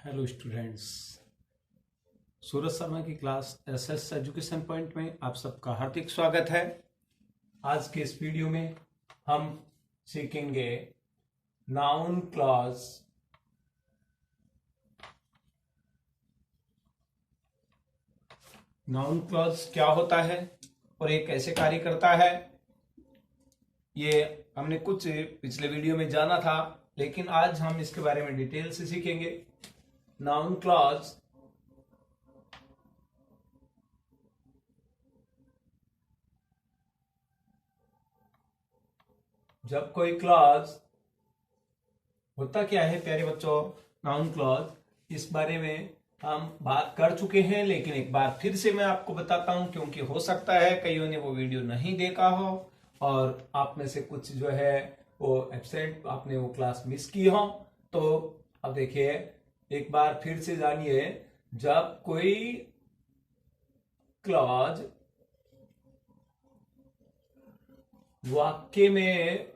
Hello students, Suraj Sharma की class SS education point में आप सबका हार्दिक स्वागत है। आज के इस वीडियो में हम सीखेंगे नाउन क्लॉज। नाउन क्लॉज क्या होता है और ये कैसे कार्य करता है, ये हमने कुछ पिछले वीडियो में जाना था, लेकिन आज हम इसके बारे में डिटेल से सीखेंगे। नाउन क्लॉज जब कोई क्लॉज होता क्या है प्यारे बच्चों, नाउन क्लॉज इस बारे में हम बात कर चुके हैं, लेकिन एक बार फिर से मैं आपको बताता हूं, क्योंकि हो सकता है कईयों ने वो वीडियो नहीं देखा हो और आप में से कुछ जो है वो एब्सेंट, आपने वो क्लास मिस की हो। तो अब देखिए, एक बार फिर से जानिए, जब कोई क्लॉज वाक्य में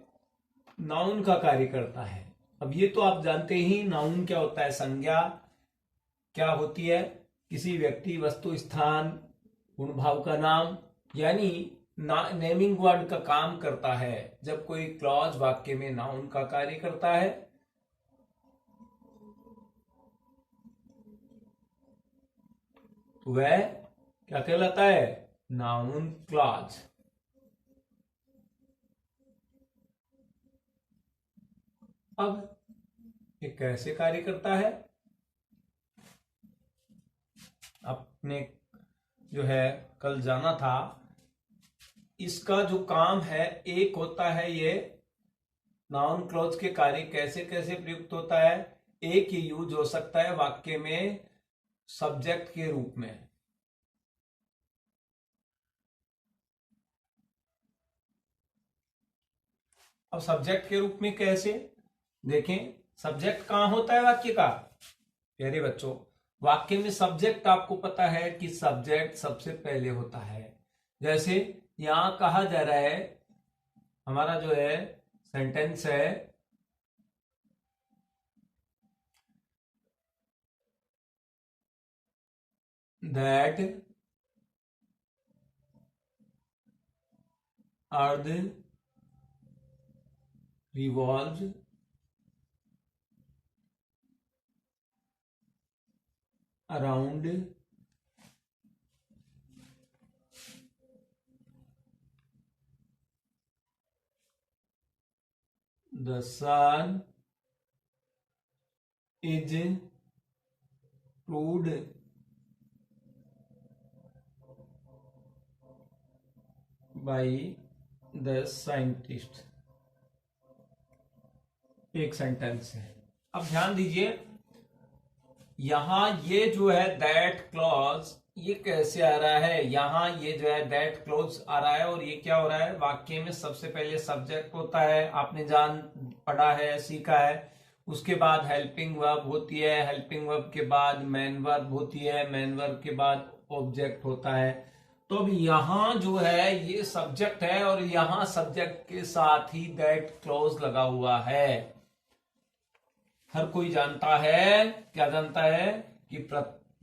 नाउन का कार्य करता है। अब ये तो आप जानते ही, नाउन क्या होता है, संज्ञा क्या होती है, किसी व्यक्ति, वस्तु, स्थान, गुण भाव का नाम, यानी नेमिंग वर्ड का काम करता है। जब कोई क्लॉज वाक्य में नाउन का कार्य करता है तो वह क्या कहलाता है, नाउन क्लॉज। अब ये कैसे कार्य करता है, आपने जो है कल जाना था। इसका जो काम है, एक होता है ये नाउन क्लॉज के कार्य कैसे कैसे प्रयुक्त होता है। एक ये यूज हो सकता है वाक्य में सब्जेक्ट के रूप में। अब सब्जेक्ट के रूप में कैसे, देखें, सब्जेक्ट कहां होता है वाक्य का प्यारे बच्चों। वाक्य में सब्जेक्ट आपको पता है कि सब्जेक्ट सबसे पहले होता है। जैसे यहां कहा जा रहा है, हमारा जो है सेंटेंस है, that earth revolves around the sun is proved by the scientist। एक सेंटेंस है। अब ध्यान दीजिए, यहां ये जो है दैट क्लॉज, ये कैसे आ रहा है, यहां ये जो है दैट क्लॉज आ रहा है और ये क्या हो रहा है, वाक्य में सबसे पहले सब्जेक्ट होता है, आपने पढ़ा है, सीखा है। उसके बाद हेल्पिंग वर्ब होती है, हेल्पिंग वर्ब के बाद मेन वर्ब होती है, मेन वर्ब के बाद ऑब्जेक्ट होता है। तो अब यहां जो है ये सब्जेक्ट है और यहां सब्जेक्ट के साथ ही दैट क्लॉज लगा हुआ है। हर कोई जानता है, क्या जानता है कि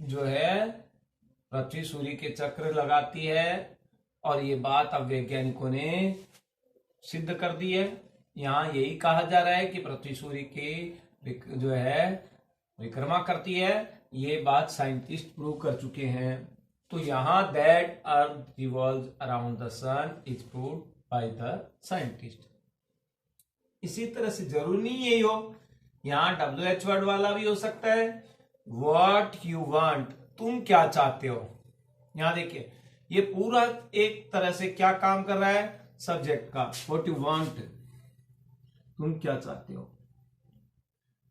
जो है पृथ्वी सूर्य के चक्र लगाती है, और ये बात अब वैज्ञानिकों ने सिद्ध कर दी है। यहां यही कहा जा रहा है कि पृथ्वी सूर्य की जो है परिक्रमा करती है, ये बात साइंटिस्ट प्रूव कर चुके हैं। तो यहां that earth revolves around the sun is proved by the scientist. इसी तरह से जरूरी नहीं यही हो, यहां WH वर्ड वाला भी हो सकता है, व्हाट यू वांट, तुम क्या चाहते हो। यहां देखिए, ये पूरा एक तरह से क्या काम कर रहा है, सब्जेक्ट का, व्हाट यू वांट, तुम क्या चाहते हो।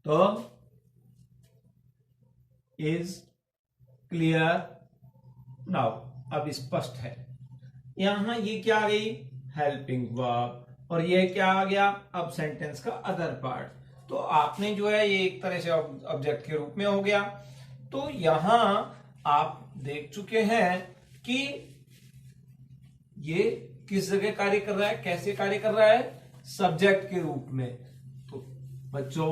तो इज क्लियर नाउ, अब स्पष्ट है। यहां ये क्या आ गई, हेल्पिंग वर्ब, और ये क्या आ गया, अब सेंटेंस का अदर पार्ट। तो आपने जो है ये एक तरह से ऑब्जेक्ट के रूप में हो गया। तो यहां आप देख चुके हैं कि ये किस जगह कार्य कर रहा है, कैसे कार्य कर रहा है, सब्जेक्ट के रूप में। तो बच्चों,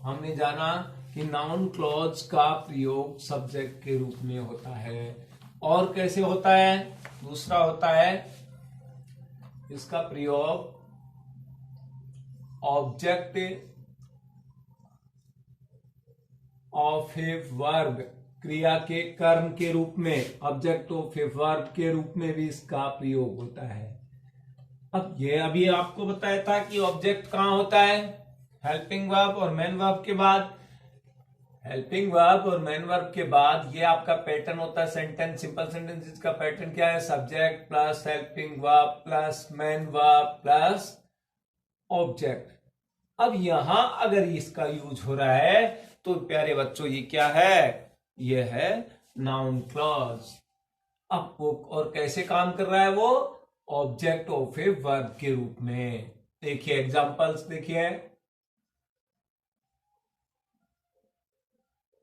हमने जाना कि नाउन क्लॉज का प्रयोग सब्जेक्ट के रूप में होता है। और कैसे होता है? दूसरा होता है इसका प्रयोग ऑब्जेक्ट ऑफ ए वर्ब, क्रिया के कर्म के रूप में, ऑब्जेक्ट ऑफ ए वर्ब के रूप में भी इसका प्रयोग होता है। अब ये अभी आपको बताया था कि ऑब्जेक्ट कहां होता है? हेल्पिंग वर्ब और मेन वर्ब के बाद। हेल्पिंग वर्ब और मेन वर्ब के बाद ये आपका पैटर्न होता है सेंटेंस, सिंपल सेंटेंस। जिसका पैटर्न क्या है? Subject plus helping verb plus main verb plus object. अब यहां अगर इसका यूज हो रहा है तो प्यारे बच्चों ये क्या है? ये है नाउन क्लॉज। अब वो और कैसे काम कर रहा है? वो ऑब्जेक्ट ऑफ ए वर्ब के रूप में। देखिए एग्जांपल्स देखिए,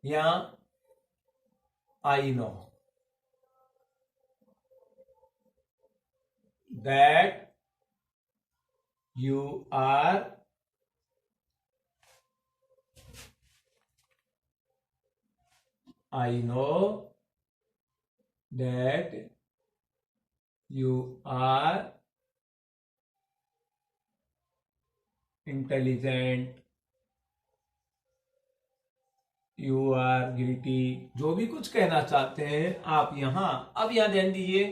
यहां I know that you are I know that you are intelligent, you are guilty, जो भी कुछ कहना चाहते हैं आप यहां। अब यहां ध्यान दीजिए,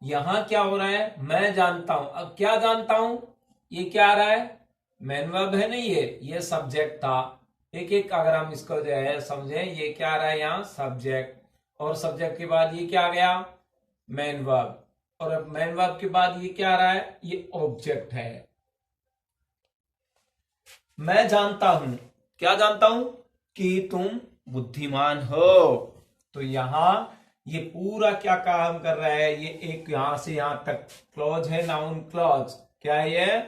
यहां क्या हो रहा है? मैं जानता हूं। अब क्या जानता हूं? ये क्या आ रहा है? मेन वर्ब है नहीं, ये सब्जेक्ट था। एक एक अगर हम इसको जो है समझें, ये क्या आ रहा है यहाँ? सब्जेक्ट। और सब्जेक्ट के बाद ये क्या आ गया? Main verb. और अब मेन वर्ब के बाद ये क्या आ रहा है? ये ऑब्जेक्ट है। मैं जानता हूं, क्या जानता हूं? कि तुम बुद्धिमान हो। तो यहां ये पूरा क्या काम कर रहा है? ये एक यहां से यहां तक क्लॉज है, नाउन क्लॉज। क्या है ये?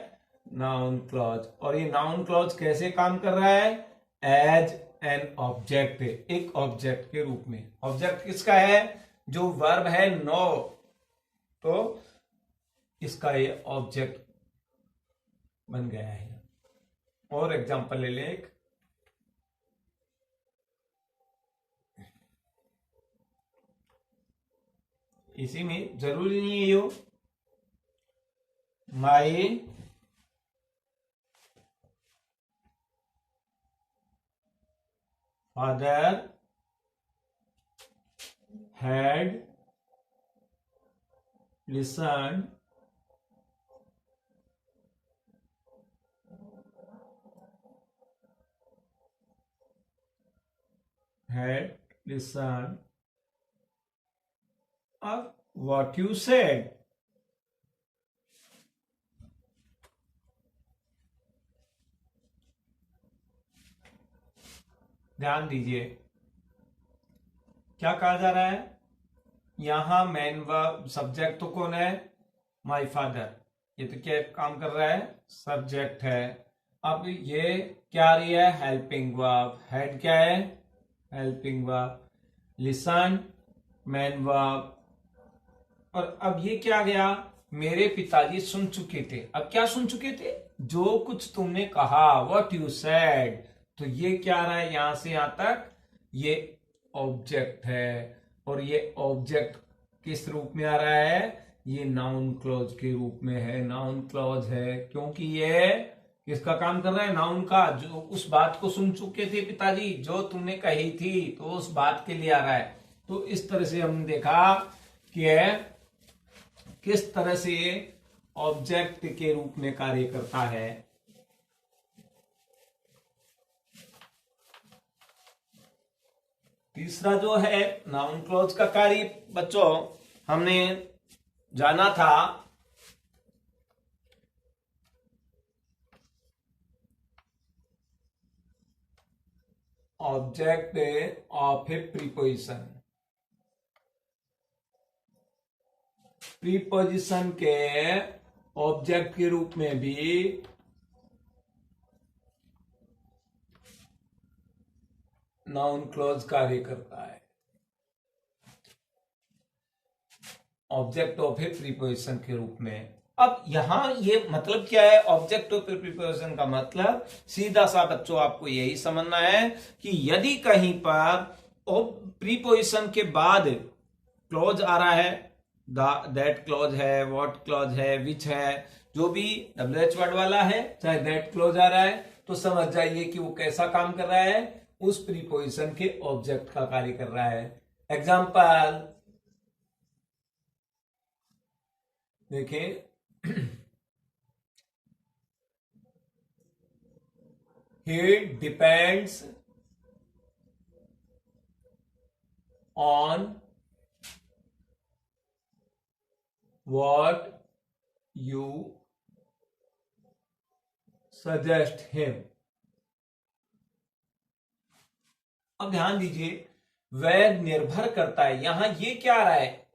Noun clause. और ये नाउन क्लॉज कैसे काम कर रहा है? एज एन ऑब्जेक्ट, एक ऑब्जेक्ट के रूप में। ऑब्जेक्ट किसका है? जो वर्ब है नो, तो इसका ये ऑब्जेक्ट बन गया है। और एग्जांपल ले लें एक, इसी में जरूरी नहीं है yo, my father had listened of what you said. ध्यान दीजिए क्या कहा जा रहा है? यहां मेन वर्ब, सब्जेक्ट तो कौन है? My father. ये तो क्या काम कर रहा है? सब्जेक्ट है। अब ये क्या आ रही है? Helping verb. हेड क्या है? Helping verb. Listen main verb. और अब ये क्या गया? मेरे पिताजी सुन चुके थे। अब क्या सुन चुके थे? जो कुछ तुमने कहा, व्हाट यू सेड। तो ये क्या आ रहा है? यहां से यहां तक ये ऑब्जेक्ट है। और ये ऑब्जेक्ट किस रूप में आ रहा है? ये नाउन क्लॉज के रूप में है। नाउन क्लॉज है क्योंकि ये किसका काम कर रहा है? नाउन का। जो उस बात को सुन चुके थे पिताजी, जो तुमने कही थी, तो उस बात के लिए आ रहा है। तो इस तरह से हमने देखा कि किस तरह से ऑब्जेक्ट के रूप में कार्य करता है। तीसरा जो है नाउन क्लॉज का कार्य, बच्चों हमने जाना था object of A preposition. Preposition के ऑब्जेक्ट के रूप में भी नाउन क्लॉज कार्य करता है। ऑब्जेक्ट ऑफ ए प्रीपोजिशन के रूप में अब यहां ये मतलब क्या है, ऑब्जेक्ट ऑफ प्रीपोजिशन का मतलब सीधा सा बच्चों आपको यही समझना है कि यदि कहीं पर प्रीपोजिशन के बाद क्लॉज आ रहा है, दैट क्लॉज है, व्हाट क्लॉज है, विच है, जो भी WH वर्ड वाला है, चाहे दैट क्लॉज आ रहा है, तो समझ जाइए कि वो कैसा काम कर रहा है, उस प्रीपोजिशन के ऑब्जेक्ट का कार्य कर रहा है। एग्जाम्पल देखिए, he depends on what you suggest him। अब ध्यान दीजिए, वह निर्भर करता है, यहां ये क्या आ रहा है,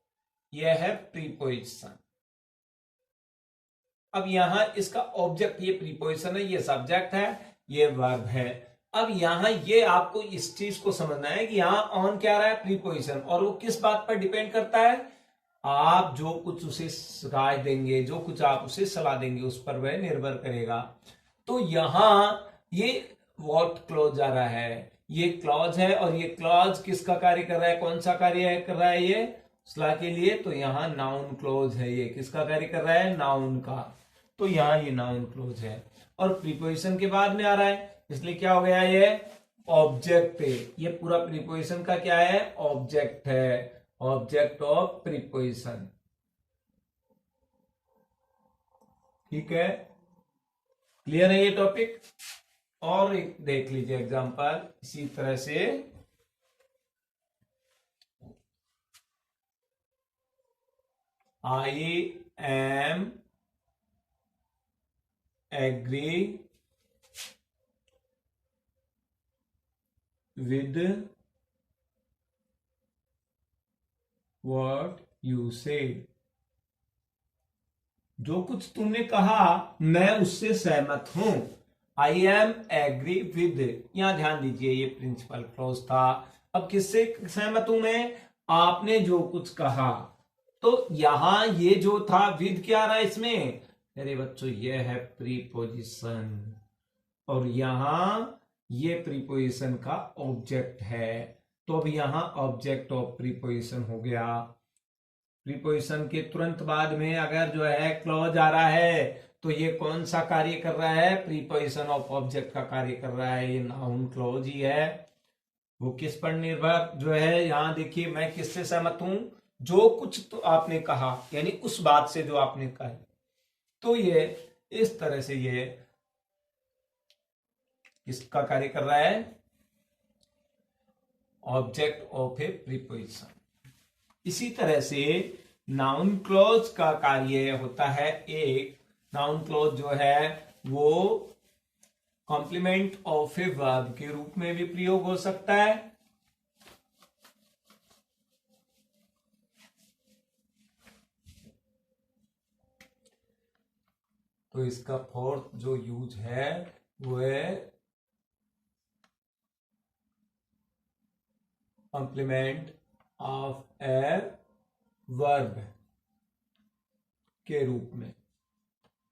यह है प्रीपोजिशन। अब यहां इसका ऑब्जेक्ट ये प्रीपोजिशन है, ये सब्जेक्ट है, ये वर्ब है। अब यहां ये आपको इस चीज को समझना है कि यहां ऑन क्या आ रहा है, प्रीपोजिशन, और वो किस बात पर डिपेंड करता है, आप जो कुछ उसे राय देंगे, जो कुछ आप उसे सलाह देंगे, उस पर वह निर्भर करेगा। तो यहां ये व्हाट क्लॉज आ रहा है, ये क्लॉज है, और ये क्लॉज किसका कार्य कर रहा है, कौन सा कार्य कर रहा है ये सलाह के लिए, तो यहां नाउन क्लॉज है, ये किसका कार्य कर रहा है, नाउन का। तो यहां ये नाउन क्लॉज है और प्रीपोजिशन के बाद में आ रहा है, इसलिए क्या हो गया, ये ऑब्जेक्ट है, ये पूरा प्रीपोजिशन का क्या है, ऑब्जेक्ट है, ऑब्जेक्ट ऑफ प्रीपोजिशन। ठीक है, क्लियर है ये टॉपिक। और एक देख लीजिए एग्जांपल इसी तरह से, I am agree with what you said. जो कुछ तुमने कहा मैं उससे सहमत हूं। आई एम एग्री विद, यहां ध्यान दीजिए ये प्रिंसिपल क्लॉज था। अब किससे सहमत हूं मैं, आपने जो कुछ कहा, तो यहां ये जो था विद क्या आ रहा है इसमें, अरे बच्चों ये है प्रीपोजिशन, और यहां ये प्रीपोजिशन का ऑब्जेक्ट है। तो अब यहां ऑब्जेक्ट ऑफ प्रीपोजिशन हो गया। प्रीपोजिशन के तुरंत बाद में अगर जो है क्लॉज आ रहा है, तो ये कौन सा कार्य कर रहा है, प्रीपोजिशन ऑफ ऑब्जेक्ट का कार्य कर रहा है, ये नाउन क्लॉज ही है। वो किस पर निर्भर जो है, यहां देखिए मैं किससे सहमत हूं, जो कुछ तो आपने कहा, यानी उस बात से जो आपने कहा। तो ये इस तरह से ये इसका कार्य कर रहा है, ऑब्जेक्ट ऑफ ए प्रीपोजिशन। इसी तरह से नाउन क्लॉज का कार्य होता है, एक नाउन क्लॉज जो है वो कॉम्प्लीमेंट ऑफ ए वर्ब के रूप में भी प्रयोग हो सकता है। तो इसका फोर्थ जो यूज है वो है कॉम्प्लीमेंट ऑफ ए वर्ब के रूप में।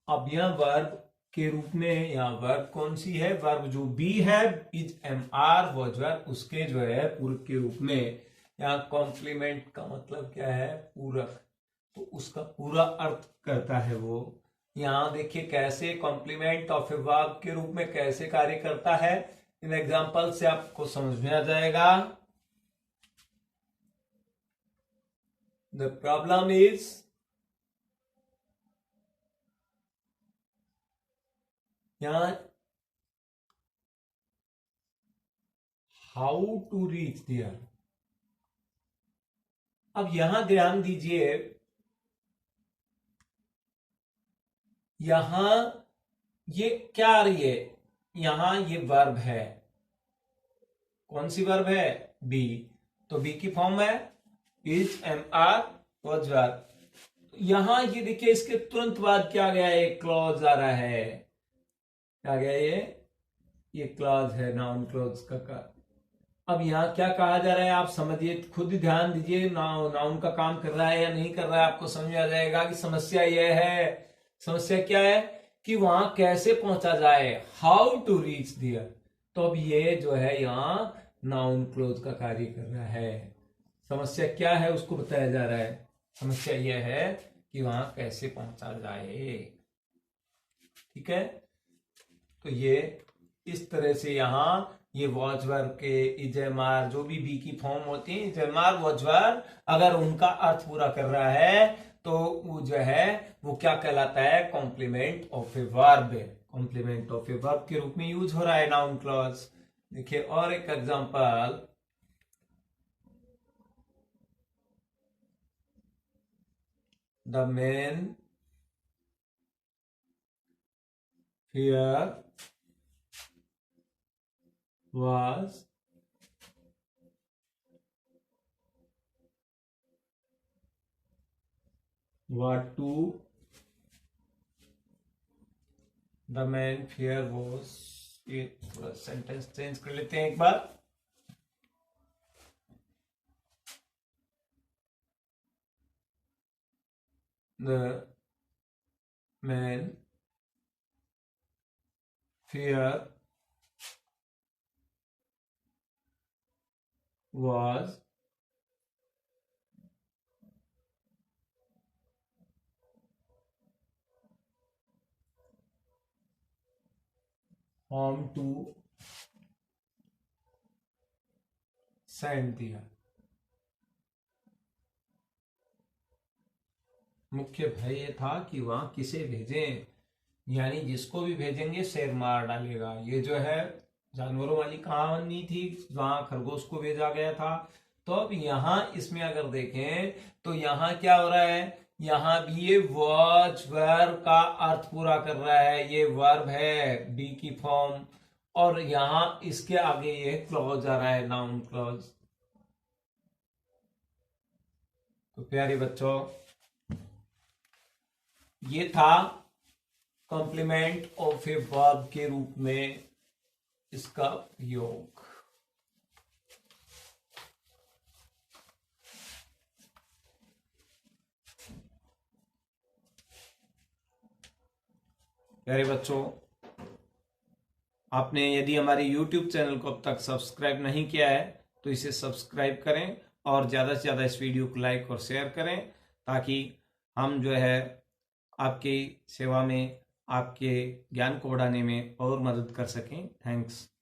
अब यह वर्ब के रूप में, यहां वर्ब कौन सी है, वर्ब जो बी है, is am are was verb, उसके जो है पूरक के रूप में। यहां कॉम्प्लीमेंट का मतलब क्या है, पूरक, तो उसका पूरा अर्थ करता है वो। यहां देखिए कैसे कॉम्प्लीमेंट ऑफ ए वर्ब के रूप में कैसे कार्य करता है, इन एग्जांपल से आपको समझ में आ जाएगा। द प्रॉब्लम इज यहां हाउ टू रीच देयर। अब यहां ध्यान दीजिए, यहां ये क्या आ रही है, यहां ये वर्ब है, कौन सी वर्ब है, बी, तो बी की फॉर्म है is am are was verb. यहां ये देखिए इसके तुरंत बाद क्या गया, ये क्लॉज आ रहा है, क्या गया ये क्लॉज है, नाउन क्लॉज का। अब यहां क्या कहा जा रहा है, आप समझिए, खुद ही ध्यान दीजिए, नाउन का काम कर रहा है या नहीं कर रहा है, आपको समझ आ जाएगा कि समस्या यह है समस्या क्या है कि वहां कैसे पहुंचा जाए, हाउ टू रीच दियर। तो अब ये जो है यहाँ नाउन क्लोज का कार्य कर रहा है। समस्या क्या है उसको बताया जा रहा है। समस्या यह है कि वहां कैसे पहुंचा जाए। ठीक है, तो ये इस तरह से यहाँ ये वॉजवर के इजेमार जो भी बी की फॉर्म होती है, इजेमार वॉजवर, अगर उनका अर्थ पूरा कर रहा है तो वो जो है वो क्या कहलाता है, complement of a verb. Complement of a verb के रूप में यूज हो रहा है नाउन क्लॉज। देखिए और एक example, the man here was what to the man fear was। ये थोड़ा सेंटेंस चेंज कर लेते हैं एक बार। The man fear was home to send दिया। मुख्य भय ये था कि वहां किसे भेजें, यानी जिसको भी भेजेंगे शेर मार डालेगा। ये जो है जानवरों वाली कहानी थी, वहां खरगोश को भेजा गया था। तो अब यहाँ इसमें अगर देखें तो यहाँ क्या हो रहा है, यहाँ भी ये वॉच वर्ब का अर्थ पूरा कर रहा है। ये वर्ब है बी की फॉर्म, और यहाँ इसके आगे ये क्लॉज आ रहा है, नाउन क्लॉज। तो प्यारे बच्चों, ये था कॉम्प्लीमेंट ऑफ ए वर्ब के रूप में इसका उपयोग। प्यारे बच्चों, आपने यदि हमारे YouTube चैनल को अब तक सब्सक्राइब नहीं किया है तो इसे सब्सक्राइब करें और ज़्यादा से ज़्यादा इस वीडियो को लाइक और शेयर करें, ताकि हम जो है आपकी सेवा में, आपके ज्ञान को बढ़ाने में और मदद कर सकें। थैंक्स।